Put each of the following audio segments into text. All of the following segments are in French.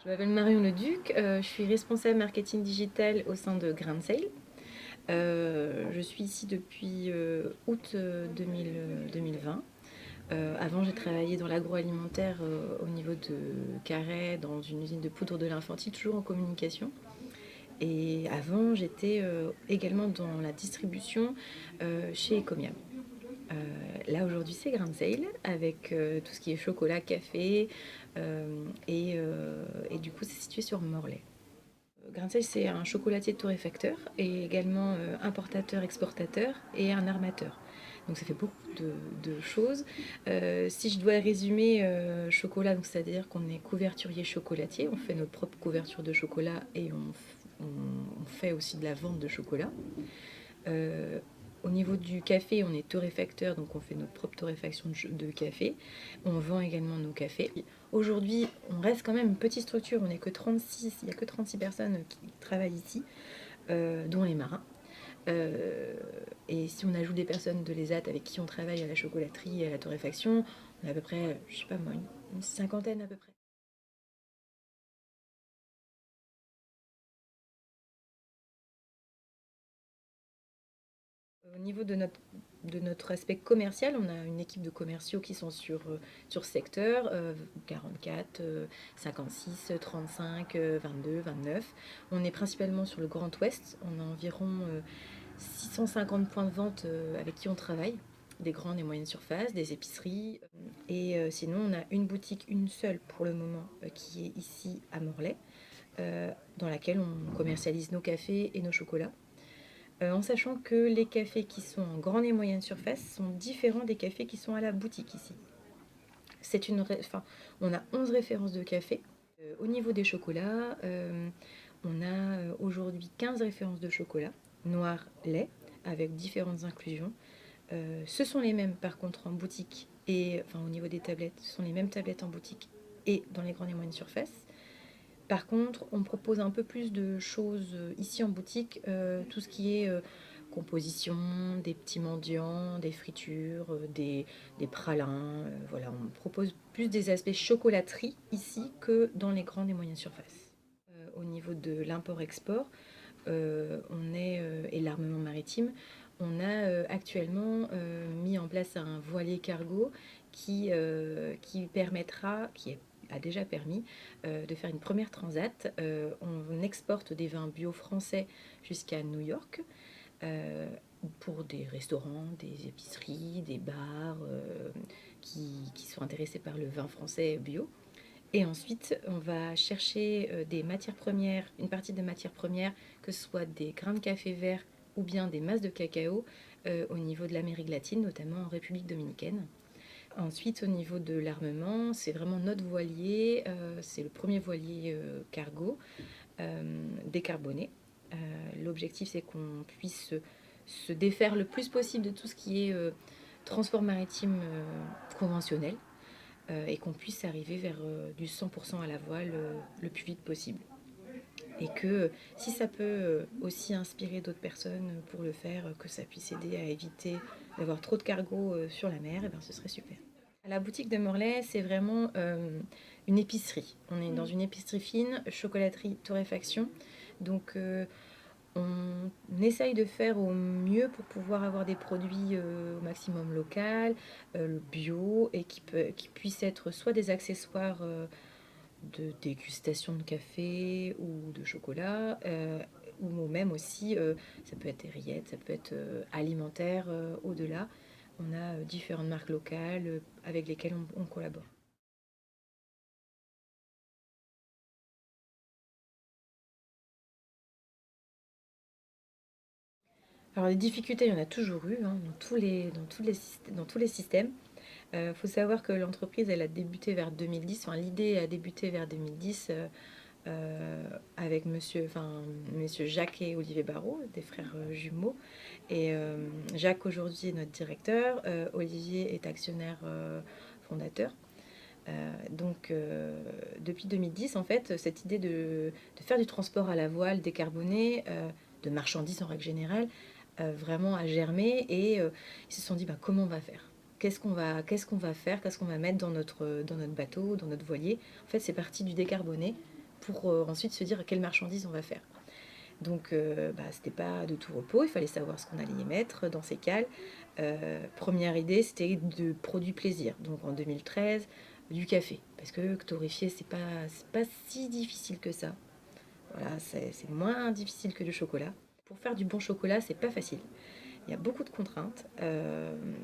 Je m'appelle Marion Leduc, je suis responsable marketing digital au sein de Grain de Sail. Je suis ici depuis août 2020. Avant, j'ai travaillé dans l'agroalimentaire au niveau de Carhaix, dans une usine de poudre de l'infantile, toujours en communication. Et avant, j'étais également dans la distribution chez Ecomiam. Là aujourd'hui c'est Grain de Sail avec tout ce qui est chocolat, café et du coup c'est situé sur Morlaix. Grain de Sail c'est un chocolatier torréfacteur et également importateur, exportateur et un armateur. Donc ça fait beaucoup de choses. Si je dois résumer chocolat, c'est-à-dire qu'on est couverturier chocolatier, on fait notre propre couverture de chocolat et on fait aussi de la vente de chocolat. Euh, Au niveau du café, on est torréfacteur, donc on fait notre propre torréfaction de café. On vend également nos cafés. Aujourd'hui, on reste quand même une petite structure, on n'est que 36, il n'y a que 36 personnes qui travaillent ici, dont les marins. Euh, et si on ajoute des personnes de l'ESAT avec qui on travaille à la chocolaterie et à la torréfaction, on a à peu près, je sais pas moi, une cinquantaine à peu près. Au niveau de notre aspect commercial, on a une équipe de commerciaux qui sont sur secteur 44, 56, 35, 22, 29. On est principalement sur le Grand Ouest. On a environ 650 points de vente avec qui on travaille, des grandes et moyennes surfaces, des épiceries. Et sinon, on a une boutique, une seule pour le moment, qui est ici à Morlaix, dans laquelle on commercialise nos cafés et nos chocolats. En sachant que les cafés qui sont en grande et moyenne surface sont différents des cafés qui sont à la boutique ici. Enfin, on a 11 références de café. Au niveau des chocolats, on a aujourd'hui 15 références de chocolat, noir, lait, avec différentes inclusions. Ce sont les mêmes par contre en boutique et enfin au niveau des tablettes, ce sont les mêmes tablettes en boutique et dans les grandes et moyennes surfaces. Par contre, on propose un peu plus de choses ici en boutique, tout ce qui est composition, des petits mendiants, des fritures, des pralins. Voilà, on propose plus des aspects chocolaterie ici que dans les grandes et moyennes surfaces. Au niveau de l'import-export, et l'armement maritime, on a actuellement mis en place un voilier cargo qui permettra, a déjà permis de faire une première transat. On exporte des vins bio français jusqu'à New York euh, pour des restaurants, des épiceries, des bars qui sont intéressés par le vin français bio. Et ensuite, on va chercher des matières premières, une partie des matières premières, que ce soit des grains de café vert ou bien des masses de cacao au niveau de l'Amérique latine, notamment en République dominicaine. Ensuite, au niveau de l'armement, c'est vraiment notre voilier, c'est le premier voilier cargo décarboné. L'objectif, c'est qu'on puisse se défaire le plus possible de tout ce qui est transport maritime conventionnel et qu'on puisse arriver vers du 100% à la voile le plus vite possible. Et que si ça peut aussi inspirer d'autres personnes pour le faire, que ça puisse aider à éviter d'avoir trop de cargo sur la mer, et ben ce serait super. La boutique de Morlaix, c'est vraiment une épicerie. On est dans une épicerie fine, chocolaterie, torréfaction. Donc on essaye de faire au mieux pour pouvoir avoir des produits au maximum local, bio, et qui puissent être soit des accessoires de dégustation de café ou de chocolat, ou même aussi, ça peut être des rillettes, ça peut être alimentaire au-delà. On a différentes marques locales avec lesquelles on collabore. Alors les difficultés, il y en a toujours eu hein, dans tous les systèmes. Il faut savoir que l'entreprise, elle a débuté vers 2010. Enfin, l'idée a débuté vers 2010 avec monsieur Jacques et Olivier Barrault, des frères jumeaux. Et Jacques aujourd'hui est notre directeur. Olivier est actionnaire fondateur. Depuis 2010, en fait, cette idée de faire du transport à la voile décarboné, de marchandises en règle générale, vraiment a germé et ils se sont dit bah, comment on va faire. Qu'est-ce qu'on va faire, qu'est-ce qu'on va mettre dans notre bateau, dans notre voilier. En fait, c'est parti du décarboné pour ensuite se dire quelle marchandise on va faire. Donc, c'était pas de tout repos, il fallait savoir ce qu'on allait y mettre dans ces cales. Première idée, c'était de produits plaisir. Donc en 2013, du café. Parce que torréfier, c'est pas si difficile que ça. Voilà, c'est moins difficile que le chocolat. Pour faire du bon chocolat, c'est pas facile. Il y a beaucoup de contraintes.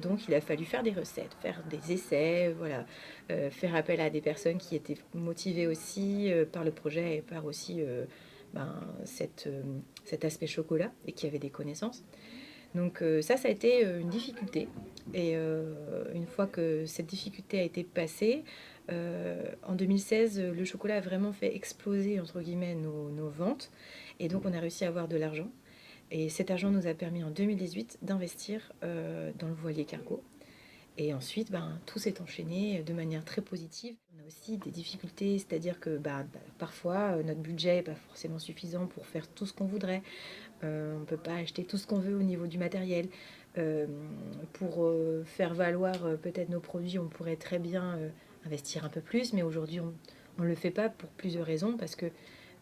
Donc il a fallu faire des recettes, faire des essais, voilà, faire appel à des personnes qui étaient motivées aussi par le projet et par aussi ben, cet aspect chocolat et qui avaient des connaissances. Donc ça a été une difficulté. Et une fois que cette difficulté a été passée, en 2016, le chocolat a vraiment fait exploser, entre guillemets, nos ventes. Et donc on a réussi à avoir de l'argent. Et cet argent nous a permis en 2018 d'investir dans le voilier cargo. Et ensuite, tout s'est enchaîné de manière très positive. On a aussi des difficultés, c'est-à-dire que parfois, notre budget n'est pas forcément suffisant pour faire tout ce qu'on voudrait. On ne peut pas acheter tout ce qu'on veut au niveau du matériel. Euh, pour faire valoir peut-être nos produits, on pourrait très bien investir un peu plus, mais aujourd'hui, on ne le fait pas pour plusieurs raisons, parce que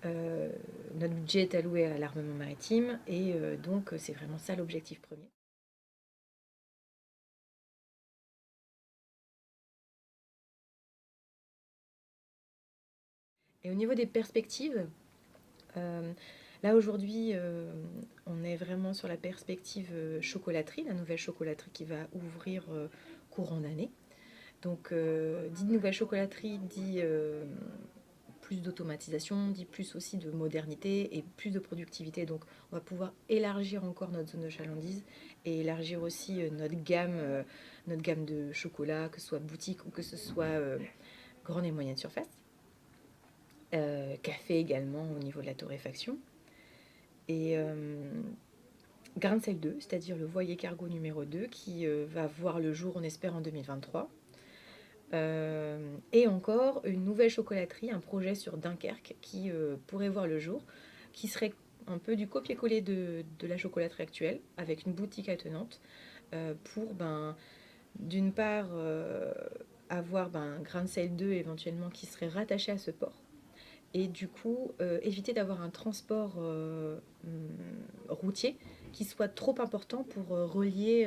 euh, notre budget est alloué à l'armement maritime, et donc c'est vraiment ça l'objectif premier. Et au niveau des perspectives, euh, là aujourd'hui, on est vraiment sur la perspective chocolaterie, la nouvelle chocolaterie qui va ouvrir courant d'année. Donc, dit nouvelle chocolaterie, dit plus d'automatisation, dit plus aussi de modernité et plus de productivité. Donc, on va pouvoir élargir encore notre zone de chalandise et élargir aussi notre gamme de chocolat, que ce soit boutique ou que ce soit grande et moyenne surface. Café également au niveau de la torréfaction. Et Grain de sel 2, c'est-à-dire le voilier cargo numéro 2 qui va voir le jour, on espère, en 2023. Et encore une nouvelle chocolaterie, un projet sur Dunkerque qui pourrait voir le jour, qui serait un peu du copier-coller de la chocolaterie actuelle, avec une boutique attenante, pour d'une part avoir un grain de sel 2 éventuellement qui serait rattaché à ce port. Et du coup, éviter d'avoir un transport routier qui soit trop important pour relier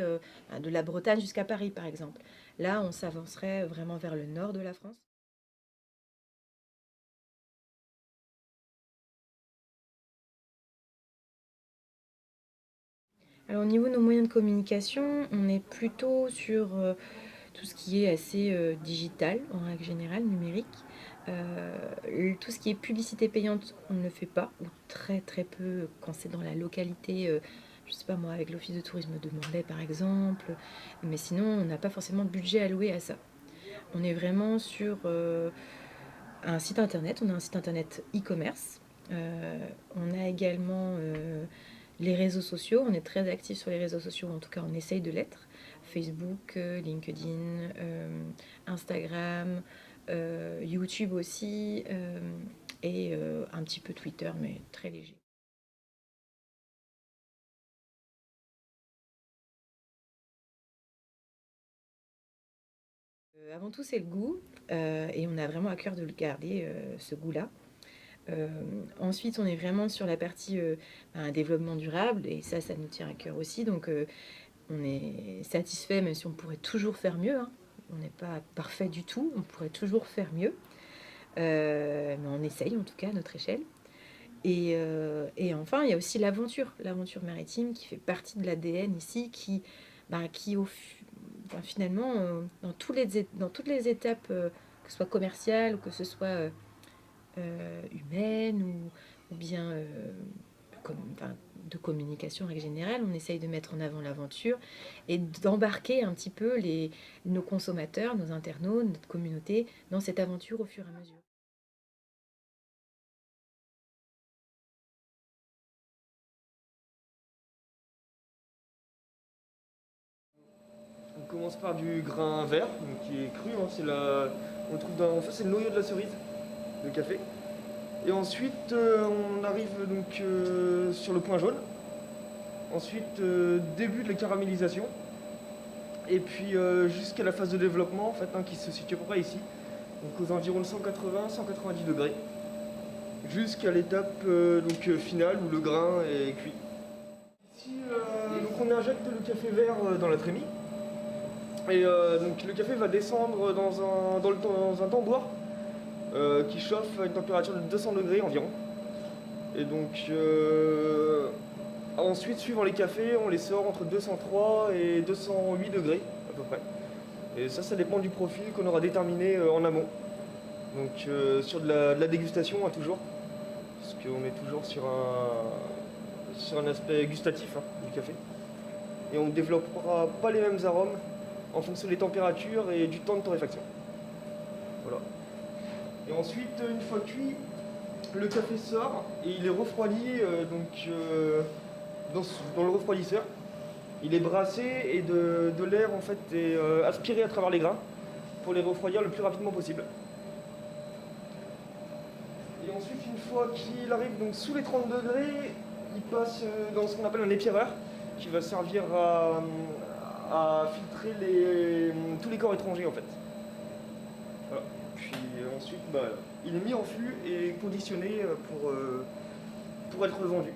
de la Bretagne jusqu'à Paris, par exemple. Là, on s'avancerait vraiment vers le nord de la France. Alors, au niveau de nos moyens de communication, on est plutôt sur tout ce qui est assez digital, en règle générale, numérique. Tout ce qui est publicité payante, on ne le fait pas, ou très très peu quand c'est dans la localité, je sais pas moi, avec l'office de tourisme de Morlaix par exemple. Mais sinon, on n'a pas forcément de budget alloué à ça. On est vraiment sur un site internet, on a un site internet e-commerce. On a également les réseaux sociaux, on est très actifs sur les réseaux sociaux, en tout cas on essaye de l'être. Facebook, LinkedIn, Instagram, YouTube aussi, et un petit peu Twitter, mais très léger. Avant tout, c'est le goût, et on a vraiment à cœur de le garder, ce goût-là. Ensuite, on est vraiment sur la partie développement durable, et ça nous tient à cœur aussi. Donc, on est satisfait, même si on pourrait toujours faire mieux, hein. On n'est pas parfait du tout, on pourrait toujours faire mieux. Mais on essaye en tout cas à notre échelle. Et enfin, il y a aussi l'aventure maritime qui fait partie de l'ADN ici, qui finalement, dans toutes les étapes, que ce soit commerciales ou que ce soit humaines ou bien de communication en règle générale, on essaye de mettre en avant l'aventure et d'embarquer un petit peu nos consommateurs, nos internautes, notre communauté dans cette aventure au fur et à mesure. On commence par du grain vert, donc qui est cru, hein, on le trouve en fait c'est le noyau de la cerise, le café. Et ensuite on arrive donc sur le point jaune. Ensuite début de la caramélisation. Et puis jusqu'à la phase de développement en fait, hein, qui se situe à peu près ici. Donc aux environs de 180-190 degrés. jusqu'à l'étape finale où le grain est cuit. Ici, donc on injecte le café vert dans la trémie. Et donc le café va descendre dans un tambour qui chauffe à une température de 200 degrés environ. Et donc ensuite, suivant les cafés, on les sort entre 203 et 208 degrés à peu près. Et ça dépend du profil qu'on aura déterminé en amont. Donc sur de la dégustation toujours, parce qu'on est toujours sur un aspect gustatif du café. Et on ne développera pas les mêmes arômes en fonction des températures et du temps de torréfaction. Voilà. Et ensuite, une fois cuit, le café sort et il est refroidi dans le refroidisseur. Il est brassé et de l'air en fait est aspiré à travers les grains pour les refroidir le plus rapidement possible. Et ensuite, une fois qu'il arrive donc sous les 30 degrés, il passe dans ce qu'on appelle un épierreur qui va servir à filtrer tous les corps étrangers en fait. Voilà. Puis ensuite, il est mis en fût et conditionné pour être vendu.